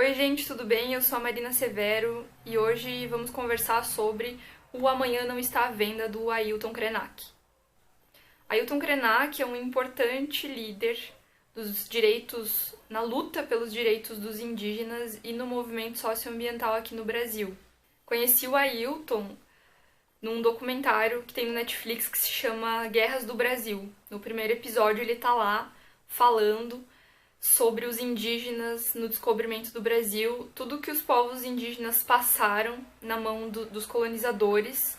Oi gente, tudo bem? Eu sou a Marina Severo e hoje vamos conversar sobre O Amanhã Não Está à Venda, do Ailton Krenak. Ailton Krenak é um importante líder dos direitos, na luta pelos direitos dos indígenas e no movimento socioambiental aqui no Brasil. Conheci o Ailton num documentário que tem no Netflix que se chama Guerras do Brasil. No primeiro episódio ele tá lá falando sobre os indígenas no descobrimento do Brasil, tudo que os povos indígenas passaram na mão dos colonizadores,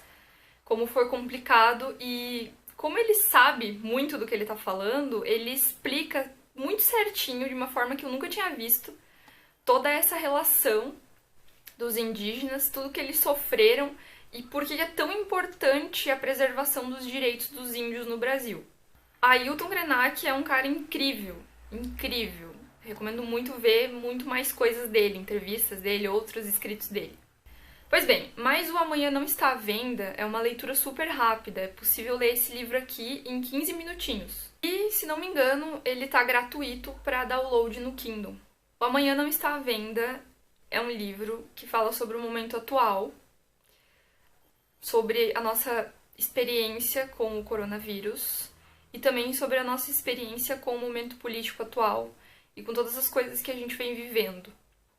como foi complicado e como ele sabe muito do que ele tá falando, ele explica muito certinho, de uma forma que eu nunca tinha visto, toda essa relação dos indígenas, tudo que eles sofreram e por que é tão importante a preservação dos direitos dos índios no Brasil. Ailton Krenak é um cara incrível. Incrível. Recomendo muito ver muito mais coisas dele, entrevistas dele, outros escritos dele. Pois bem, mas O Amanhã Não Está à Venda é uma leitura super rápida, é possível ler esse livro aqui em 15 minutinhos. E, se não me engano, ele está gratuito para download no Kindle. O Amanhã Não Está à Venda é um livro que fala sobre o momento atual, sobre a nossa experiência com o coronavírus, e também sobre a nossa experiência com o momento político atual e com todas as coisas que a gente vem vivendo.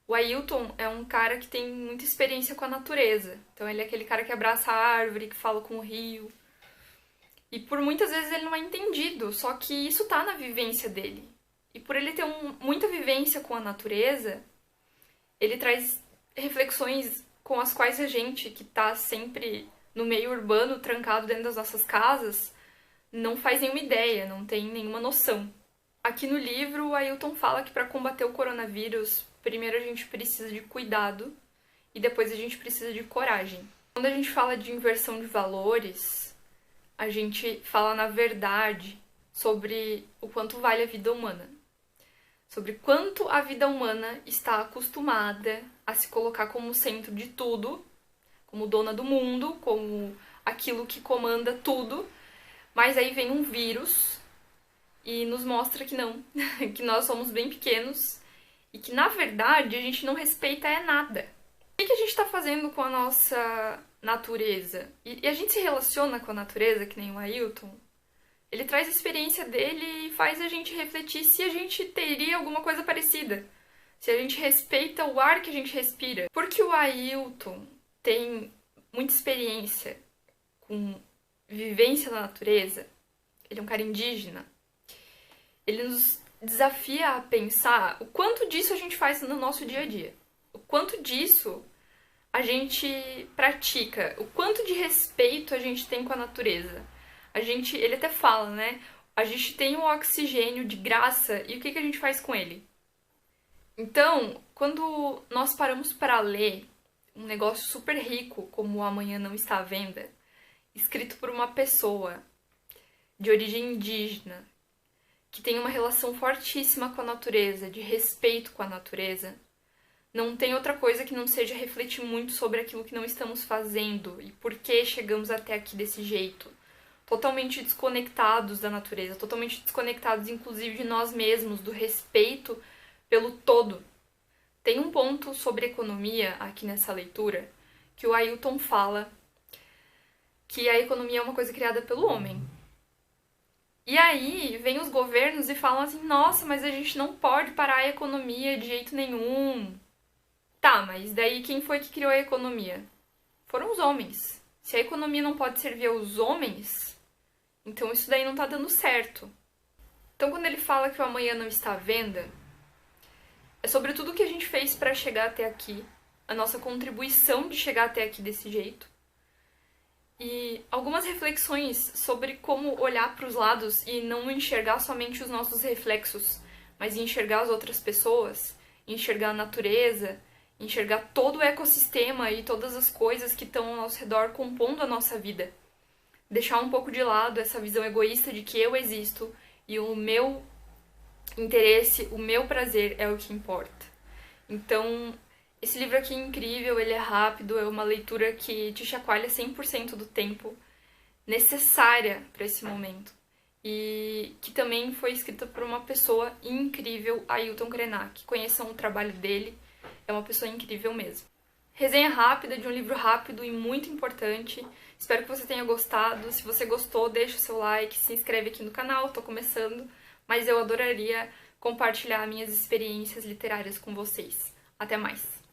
O Ailton é um cara que tem muita experiência com a natureza. Então ele é aquele cara que abraça a árvore, que fala com o rio. E por muitas vezes ele não é entendido, só que isso tá na vivência dele. E por ele ter muita vivência com a natureza, ele traz reflexões com as quais a gente, que tá sempre no meio urbano, trancado dentro das nossas casas, não faz nenhuma ideia, não tem nenhuma noção. Aqui no livro, o Ailton fala que para combater o coronavírus, primeiro a gente precisa de cuidado e depois a gente precisa de coragem. Quando a gente fala de inversão de valores, a gente fala na verdade sobre o quanto vale a vida humana. Sobre quanto a vida humana está acostumada a se colocar como centro de tudo, como dona do mundo, como aquilo que comanda tudo. Mas aí vem um vírus e nos mostra que não, que nós somos bem pequenos e que, na verdade, a gente não respeita nada. O que a gente está fazendo com a nossa natureza? E a gente se relaciona com a natureza, que nem o Ailton. Ele traz a experiência dele e faz a gente refletir se a gente teria alguma coisa parecida. Se a gente respeita o ar que a gente respira. Porque o Ailton tem muita experiência com vivência na natureza, ele é um cara indígena, ele nos desafia a pensar o quanto disso a gente faz no nosso dia a dia, o quanto disso a gente pratica, o quanto de respeito a gente tem com a natureza. Ele até fala, né? A gente tem o oxigênio de graça e o que a gente faz com ele? Então, quando nós paramos para ler um negócio super rico como O Amanhã Não Está à Venda, escrito por uma pessoa de origem indígena, que tem uma relação fortíssima com a natureza, de respeito com a natureza, não tem outra coisa que não seja refletir muito sobre aquilo que não estamos fazendo e por que chegamos até aqui desse jeito. Totalmente desconectados da natureza, totalmente desconectados inclusive de nós mesmos, do respeito pelo todo. Tem um ponto sobre economia aqui nessa leitura que o Ailton fala que a economia é uma coisa criada pelo homem. E aí, vem os governos e falam assim, nossa, mas a gente não pode parar a economia de jeito nenhum. Tá, mas daí quem foi que criou a economia? Foram os homens. Se a economia não pode servir aos homens, então isso daí não tá dando certo. Então, quando ele fala que o amanhã não está à venda, é sobre tudo que a gente fez para chegar até aqui, a nossa contribuição de chegar até aqui desse jeito, e algumas reflexões sobre como olhar para os lados e não enxergar somente os nossos reflexos, mas enxergar as outras pessoas, enxergar a natureza, enxergar todo o ecossistema e todas as coisas que estão ao nosso redor compondo a nossa vida. Deixar um pouco de lado essa visão egoísta de que eu existo e o meu interesse, o meu prazer é o que importa. Então, esse livro aqui é incrível, ele é rápido, é uma leitura que te chacoalha 100% do tempo, necessária para esse momento. E que também foi escrita por uma pessoa incrível, Ailton Krenak. Conheçam o trabalho dele, é uma pessoa incrível mesmo. Resenha rápida de um livro rápido e muito importante. Espero que você tenha gostado. Se você gostou, deixa o seu like, se inscreve aqui no canal, tô começando, mas eu adoraria compartilhar minhas experiências literárias com vocês. Até mais!